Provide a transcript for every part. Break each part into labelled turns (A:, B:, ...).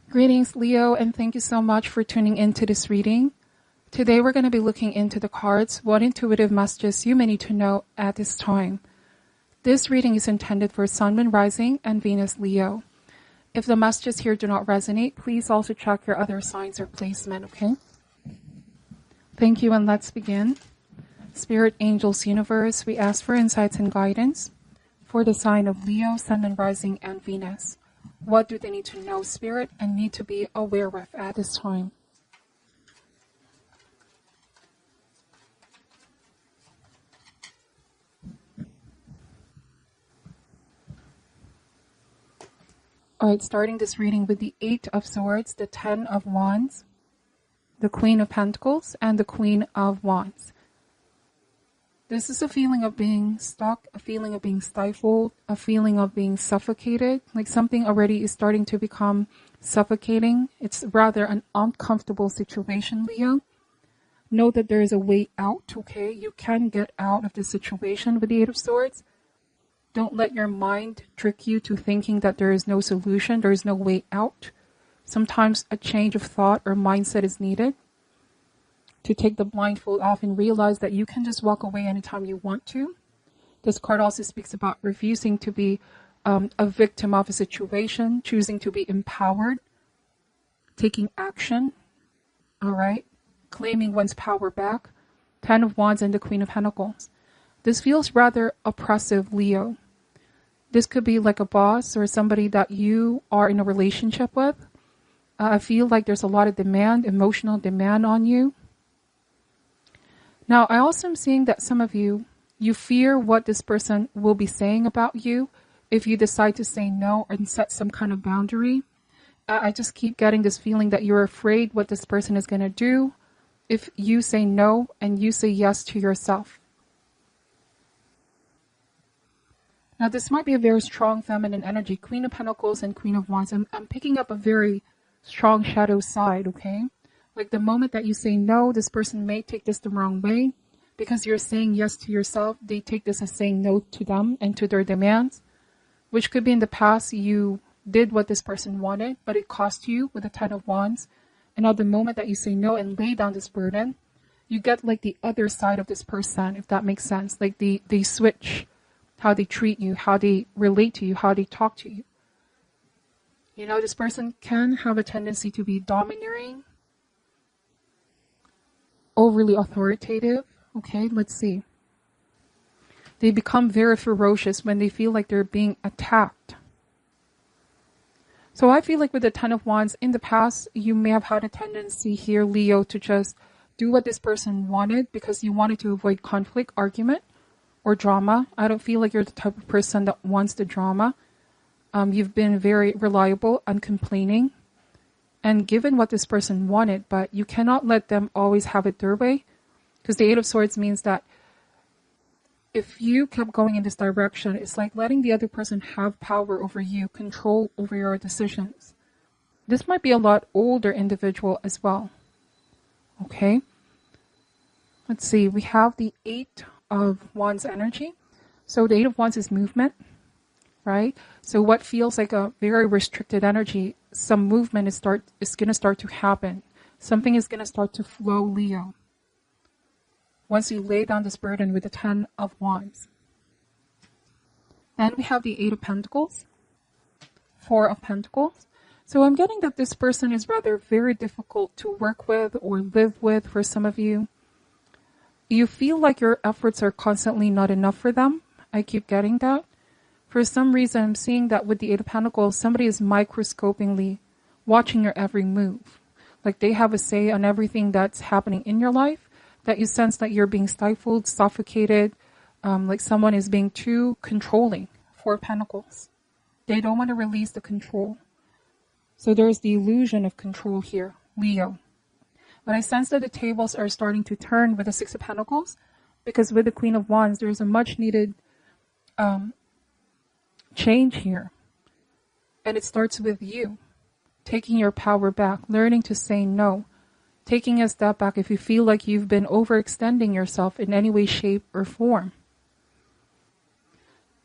A: Greetings, Leo, and thank you so much for tuning into this reading. Today we're going to be looking into the cards, what intuitive messages you may need to know at this time. This reading is intended for Sun, Moon, Rising, and Venus Leo. If the messages here do not resonate, please also check your other signs or placement, okay? Thank you, and let's begin. Spirit, Angels, Universe, we ask for insights and guidance for the sign of Leo, Sun, Moon, Rising, and Venus. What do they need to know, Spirit, and need to be aware of at this time? Alright, starting this reading with the Eight of Swords, the Ten of Wands, the Queen of Pentacles, and the Queen of Wands. This is a feeling of being stuck, a feeling of being stifled, a feeling of being suffocated, like something already is starting to become suffocating. It's rather an uncomfortable situation, Leo. Know that there is a way out, okay? You can get out of this situation with the Eight of Swords. Don't let your mind trick you to thinking that there is no solution, there is no way out. Sometimes a change of thought or mindset is needed to take the blindfold off and realize that you can just walk away anytime you want to. This card also speaks about refusing to be a victim of a situation, choosing to be empowered, taking action, all right, claiming one's power back. Ten of Wands and the Queen of Pentacles. This feels rather oppressive, Leo. This could be like a boss or somebody that you are in a relationship with. I feel like there's a lot of demand, emotional demand on you. Now, I also am seeing that some of you fear what this person will be saying about you if you decide to say no and set some kind of boundary. I just keep getting this feeling that you're afraid what this person is going to do if you say no and you say yes to yourself. Now, this might be a very strong feminine energy, Queen of Pentacles and Queen of Wands. I'm picking up a very strong shadow side, okay? Like the moment that you say no, this person may take this the wrong way. Because you're saying yes to yourself, they take this as saying no to them and to their demands. Which could be in the past you did what this person wanted, but it cost you with the Ten of Wands. And at the moment that you say no and lay down this burden, you get like the other side of this person, if that makes sense. Like they switch how they treat you, how they relate to you, how they talk to you. You know, this person can have a tendency to be domineering, overly authoritative. Okay, let's see. They become very ferocious when they feel like they're being attacked. So I feel like with the Ten of Wands, in the past, you may have had a tendency here, Leo, to just do what this person wanted because you wanted to avoid conflict, argument, or drama. I don't feel like you're the type of person that wants the drama. You've been very reliable, uncomplaining, and given what this person wanted, but you cannot let them always have it their way. Because the Eight of Swords means that if you kept going in this direction, it's like letting the other person have power over you, control over your decisions. This might be a lot older individual as well. Okay. Let's see. We have the Eight of Wands energy. So the Eight of Wands is movement, right? So what feels like a very restricted energy, some movement is going to start to happen. Something is going to start to flow, Leo. Once you lay down this burden with the Ten of Wands. Then we have the Eight of Pentacles, Four of Pentacles. So I'm getting that this person is rather very difficult to work with or live with for some of you. You feel like your efforts are constantly not enough for them. I keep getting that. For some reason, I'm seeing that with the Eight of Pentacles, somebody is microscopingly watching your every move. Like they have a say on everything that's happening in your life. That you sense that you're being stifled, suffocated, like someone is being too controlling. Four of Pentacles. They don't want to release the control. So there's the illusion of control here, Leo. But I sense that the tables are starting to turn with the Six of Pentacles, because with the Queen of Wands, there's a much needed change here. And it starts with you, taking your power back, learning to say no. Taking a step back if you feel like you've been overextending yourself in any way, shape, or form.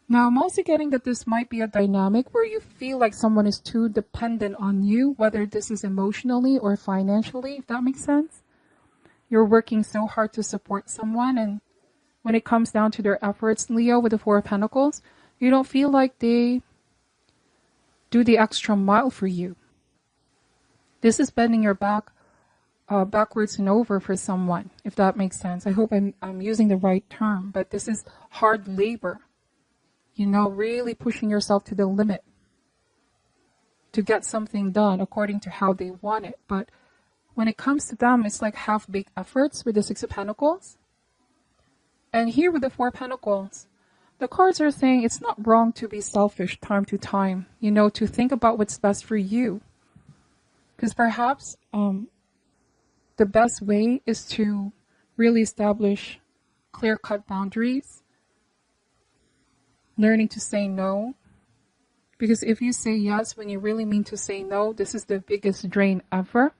A: Now, I'm also getting that this might be a dynamic where you feel like someone is too dependent on you, whether this is emotionally or financially, if that makes sense. You're working so hard to support someone, and when it comes down to their efforts, Leo, with the Four of Pentacles, you don't feel like they do the extra mile for you. This is bending your back backwards and over for someone, if that makes sense. I hope I'm using the right term, but this is hard labor. Really pushing yourself to the limit to get something done according to how they want it. But when it comes to them, it's like half-baked efforts with the Six of Pentacles. And here with the Four of Pentacles, the cards are saying it's not wrong to be selfish time to time, to think about what's best for you. Because perhaps the best way is to really establish clear-cut boundaries, learning to say no. Because if you say yes when you really mean to say no, this is the biggest drain ever.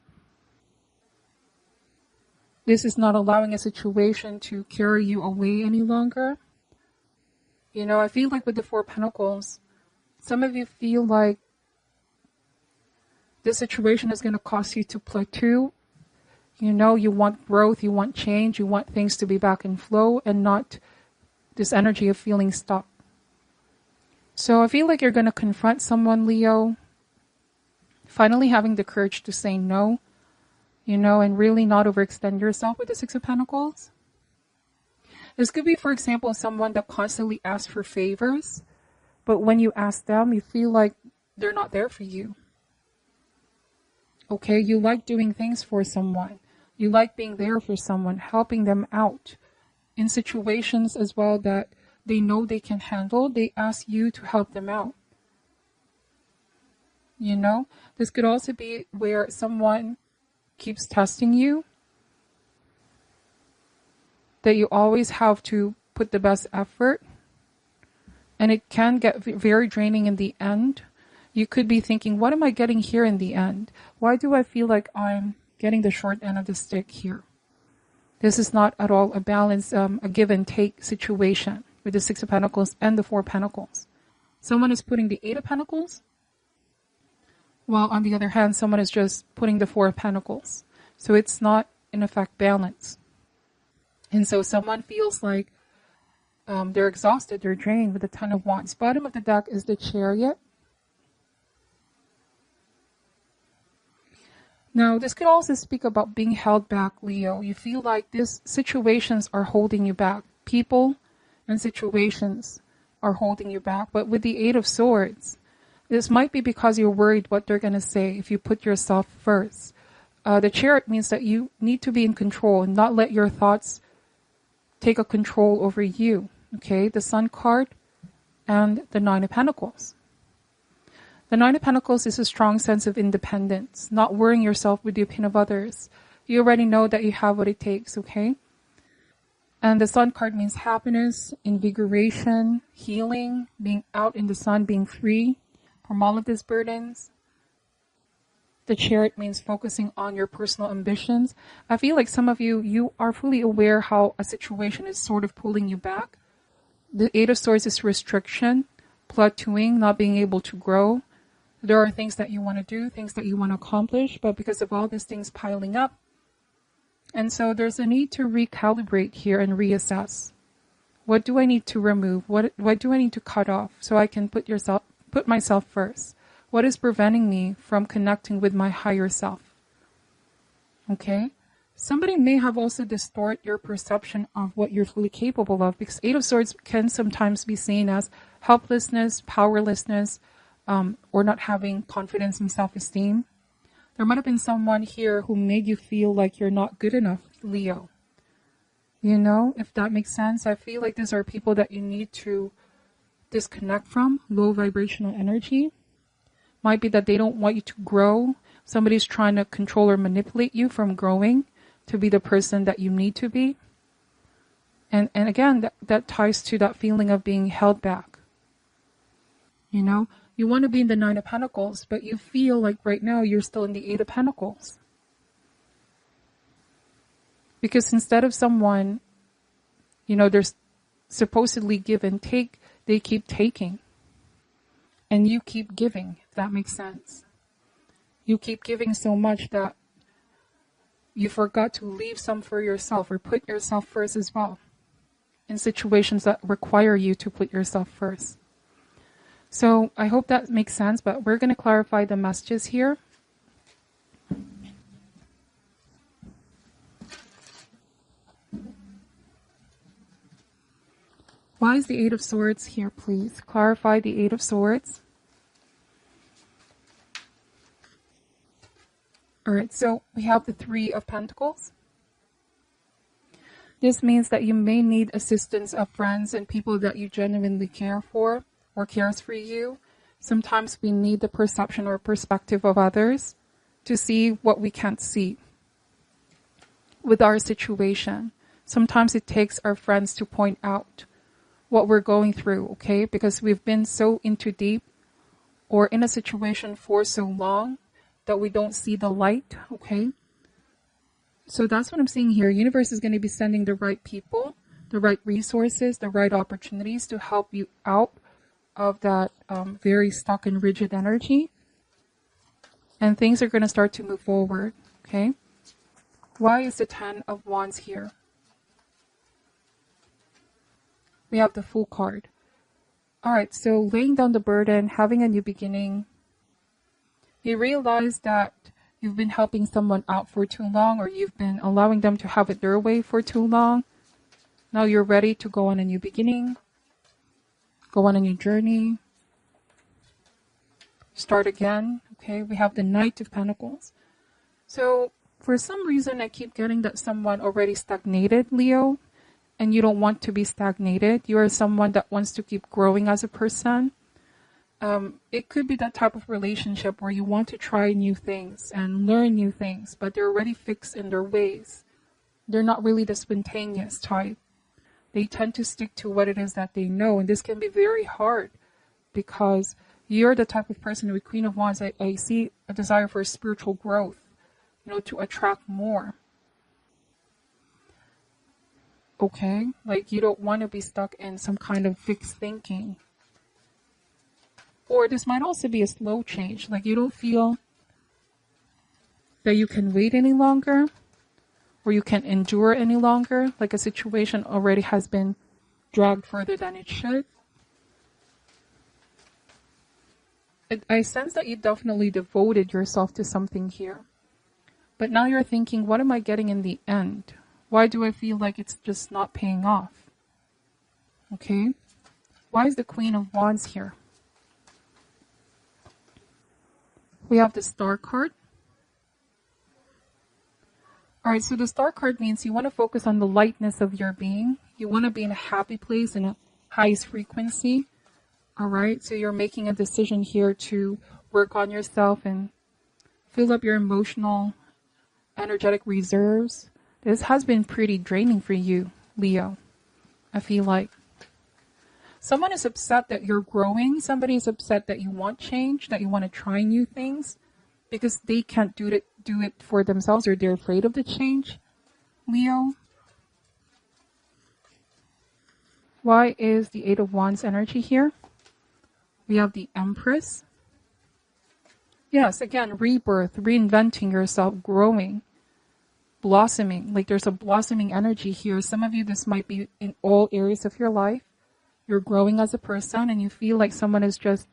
A: This is not allowing a situation to carry you away any longer. I feel like with the Four of Pentacles, some of you feel like this situation is going to cause you to plateau. You want growth, you want change, you want things to be back in flow and not this energy of feeling stuck. So I feel like you're going to confront someone, Leo, finally having the courage to say no, and really not overextend yourself with the Six of Pentacles. This could be, for example, someone that constantly asks for favors, but when you ask them, you feel like they're not there for you. Okay, you like doing things for someone. You like being there for someone, helping them out in situations as well that they know they can handle. They ask you to help them out. This could also be where someone keeps testing you, that you always have to put the best effort, and it can get very draining in the end. You could be thinking, what am I getting here in the end? Why do I feel like I'm getting the short end of the stick here? This is not at all a balance, a give and take situation with the Six of Pentacles and the Four of Pentacles. Someone is putting the Eight of Pentacles, while on the other hand, someone is just putting the Four of Pentacles. So it's not, in effect, balance. And so someone feels like they're exhausted, they're drained with the Ten of Wands. Bottom of the deck is the Chariot. Now, this could also speak about being held back, Leo. You feel like these situations are holding you back. People and situations are holding you back. But with the Eight of Swords, this might be because you're worried what they're going to say if you put yourself first. The Chariot means that you need to be in control and not let your thoughts take a control over you. Okay, the Sun card and the Nine of Pentacles. The Nine of Pentacles is a strong sense of independence, not worrying yourself with the opinion of others. You already know that you have what it takes, okay? And the Sun card means happiness, invigoration, healing, being out in the sun, being free from all of these burdens. The Chariot means focusing on your personal ambitions. I feel like some of you are fully aware how a situation is sort of pulling you back. The Eight of Swords is restriction, plateauing, not being able to grow. There are things that you want to do, things that you want to accomplish, but because of all these things piling up. And so there's a need to recalibrate here and reassess. What do I need to remove? What do I need to cut off so I can put myself first? What is preventing me from connecting with my higher self? Okay? Somebody may have also distort your perception of what you're fully capable of, because Eight of Swords can sometimes be seen as helplessness, powerlessness, or not having confidence and self-esteem. There might have been someone here who made you feel like you're not good enough, Leo. If that makes sense. I feel like these are people that you need to disconnect from, low vibrational energy. Might be that they don't want you to grow. Somebody's trying to control or manipulate you from growing to be the person that you need to be. And again, that ties to that feeling of being held back. You want to be in the Nine of Pentacles, but you feel like right now you're still in the Eight of Pentacles. Because instead of someone, there's supposedly give and take, They keep taking. And you keep giving, if that makes sense. You keep giving so much that you forgot to leave some for yourself or put yourself first as well in situations that require you to put yourself first. So I hope that makes sense, but we're going to clarify the messages here. Why is the Eight of Swords here, please? Clarify the Eight of Swords. All right, so we have the Three of Pentacles. This means that you may need assistance of friends and people that you genuinely care for or cares for you. Sometimes we need the perception or perspective of others to see what we can't see with our situation. Sometimes it takes our friends to point out what we're going through, okay? Because we've been so into deep or in a situation for so long that we don't see the light, okay? So that's what I'm seeing here. Universe is going to be sending the right people, the right resources, the right opportunities to help you out of that very stuck and rigid energy. And things are going to start to move forward, okay? Why is the Ten of Wands here? We have the Fool card. All right, so laying down the burden, having a new beginning. You realize that you've been helping someone out for too long, or you've been allowing them to have it their way for too long. Now you're ready to go on a new beginning, go on a new journey, start again. Okay, we have the Knight of Pentacles. So for some reason, I keep getting that someone already stagnated, Leo, and you don't want to be stagnated. You are someone that wants to keep growing as a person. It could be that type of relationship where you want to try new things and learn new things, but they're already fixed in their ways. They're not really the spontaneous type. They tend to stick to what it is that they know, and this can be very hard because you're the type of person with Queen of Wands. I see a desire for spiritual growth, to attract more. Okay, like you don't want to be stuck in some kind of fixed thinking. Or this might also be a slow change. Like you don't feel that you can wait any longer or you can endure any longer. Like a situation already has been dragged further than it should. I sense that you definitely devoted yourself to something here. But now you're thinking, what am I getting in the end? Why do I feel like it's just not paying off? Okay. Why is the Queen of Wands here? We have the Star card. All right, so the Star card means you want to focus on the lightness of your being. You want to be in a happy place, in a highest frequency. All right, so you're making a decision here to work on yourself and fill up your emotional, energetic reserves. This has been pretty draining for you, Leo. I feel like someone is upset that you're growing. Somebody is upset that you want change, that you want to try new things because they can't do it for themselves, or they're afraid of the change. Leo, why is the Eight of Wands energy here? We have the Empress. Yes, again, rebirth, reinventing yourself, growing, blossoming. Like there's a blossoming energy here. Some of you, this might be in all areas of your life. You're growing as a person and you feel like someone is just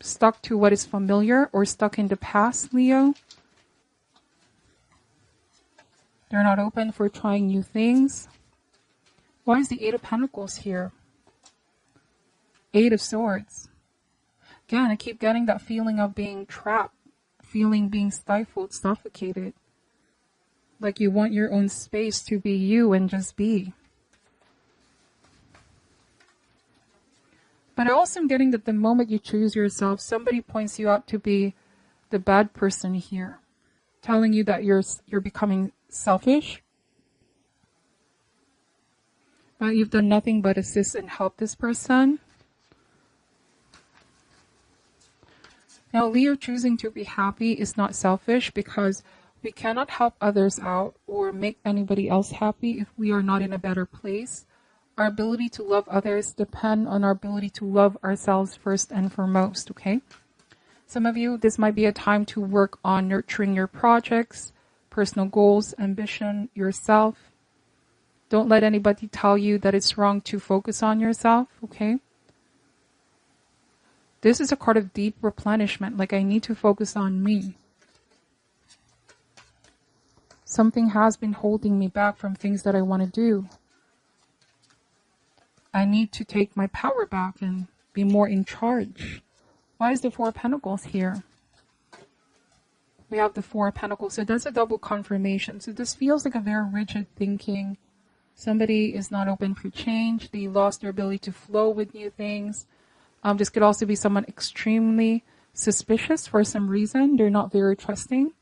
A: stuck to what is familiar or stuck in the past, Leo. They're not open for trying new things. Why is the Eight of Pentacles here? Eight of Swords. Again, I keep getting that feeling of being trapped, feeling being stifled, suffocated. Like you want your own space to be you and just be. But I also am getting that the moment you choose yourself, somebody points you out to be the bad person here, telling you that you're becoming selfish. But you've done nothing but assist and help this person. Now, Leo, choosing to be happy is not selfish because we cannot help others out or make anybody else happy if we are not in a better place Our ability to love others depend on our ability to love ourselves first and foremost, okay? Some of you, this might be a time to work on nurturing your projects, personal goals, ambition, yourself. Don't let anybody tell you that it's wrong to focus on yourself, okay? This is a card of deep replenishment, like I need to focus on me. Something has been holding me back from things that I want to do. I need to take my power back and be more in charge. Why is the Four of Pentacles here? We have the Four of Pentacles. So that's a double confirmation. So this feels like a very rigid thinking. Somebody is not open for change. They lost their ability to flow with new things. This could also be someone extremely suspicious for some reason. They're not very trusting.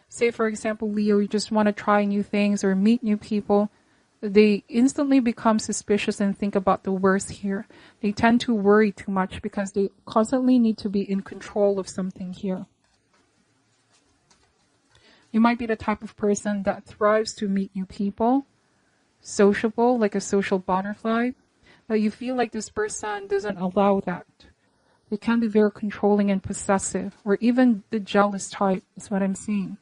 A: Say, for example, Leo, you just want to try new things or meet new people. They instantly become suspicious and think about the worst here. They tend to worry too much because they constantly need to be in control of something here. You might be the type of person that thrives to meet new people, sociable, like a social butterfly, but you feel like this person doesn't allow that. They can be very controlling and possessive, or even the jealous type is what I'm seeing.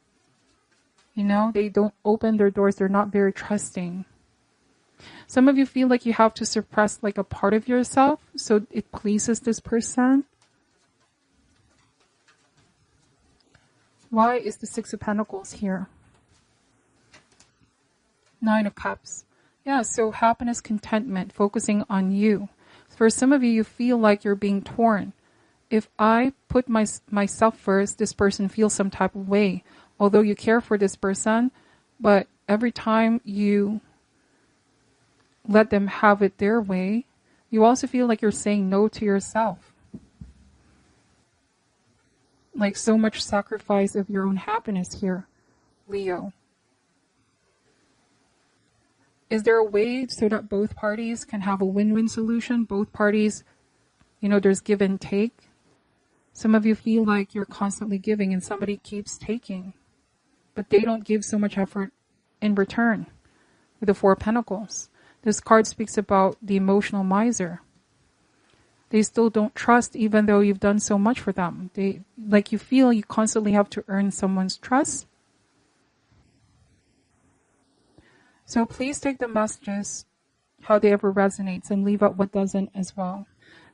A: You know, they don't open their doors. They're not very trusting. Some of you feel like you have to suppress like a part of yourself so it pleases this person. Why is the Six of Pentacles here? Nine of Cups. Yeah, so happiness, contentment, focusing on you. For some of you, you feel like you're being torn. If I put myself first, this person feels some type of way. Although you care for this person, but every time you let them have it their way, you also feel like you're saying no to yourself. Like so much sacrifice of your own happiness here, Leo. Is there a way so that both parties can have a win-win solution? Both parties, you know, there's give and take. Some of you feel like you're constantly giving and somebody keeps taking, but they don't give so much effort in return. With the Four of Pentacles. This card speaks about the emotional miser. They still don't trust even though you've done so much for them. They, like you feel you constantly have to earn someone's trust. So please take the messages, how they ever resonates, and leave out what doesn't as well.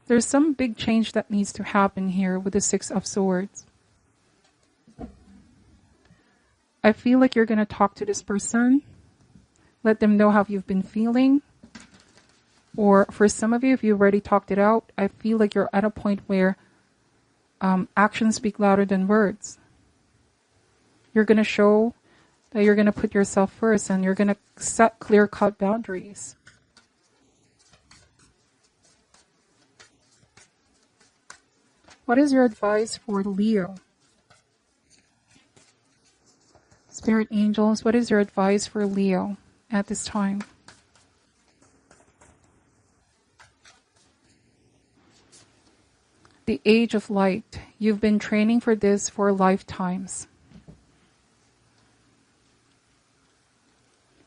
A: There's some big change that needs to happen here with the Six of Swords. I feel like you're going to talk to this person. Let them know how you've been feeling. Or for some of you, if you've already talked it out, I feel like you're at a point where actions speak louder than words. You're going to show that you're going to put yourself first and you're going to set clear-cut boundaries. What is your advice for Leo? Spirit angels, what is your advice for Leo at this time? The Age of Light. You've been training for this for lifetimes.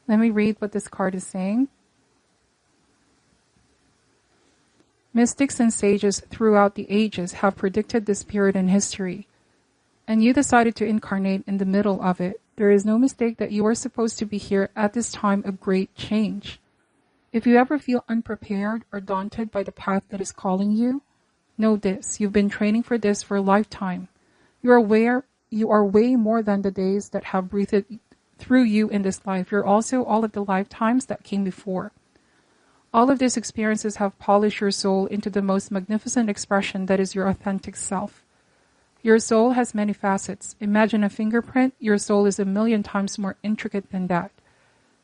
A: Let me read what this card is saying. Mystics and sages throughout the ages have predicted this period in history, and you decided to incarnate in the middle of it. There is no mistake that you are supposed to be here at this time of great change. If you ever feel unprepared or daunted by the path that is calling you, know this, you've been training for this for a lifetime. You are way more than the days that have breathed through you in this life. You're also all of the lifetimes that came before. All of these experiences have polished your soul into the most magnificent expression that is your authentic self. Your soul has many facets. Imagine a fingerprint. Your soul is 1,000,000 times more intricate than that.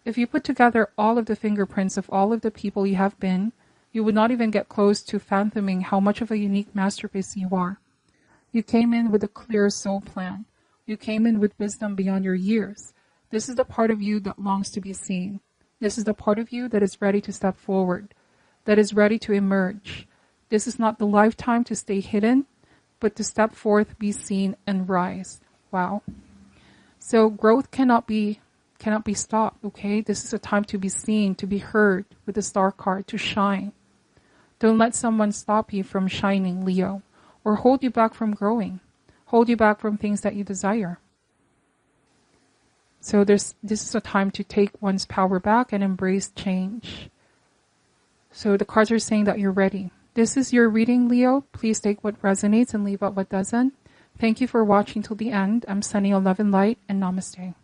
A: If you put together all of the fingerprints of all of the people you have been, you would not even get close to fathoming how much of a unique masterpiece you are. You came in with a clear soul plan. You came in with wisdom beyond your years. This is the part of you that longs to be seen. This is the part of you that is ready to step forward, that is ready to emerge. This is not the lifetime to stay hidden, but to step forth, be seen, and rise. Wow. So growth cannot be cannot be stopped, okay? This is a time to be seen, to be heard with the star card, to shine. Don't let someone stop you from shining, Leo, or hold you back from growing, hold you back from things that you desire. So this is a time to take one's power back and embrace change. So the cards are saying that you're ready. This is your reading, Leo. Please take what resonates and leave out what doesn't. Thank you for watching till the end. I'm sending you love and light, and namaste.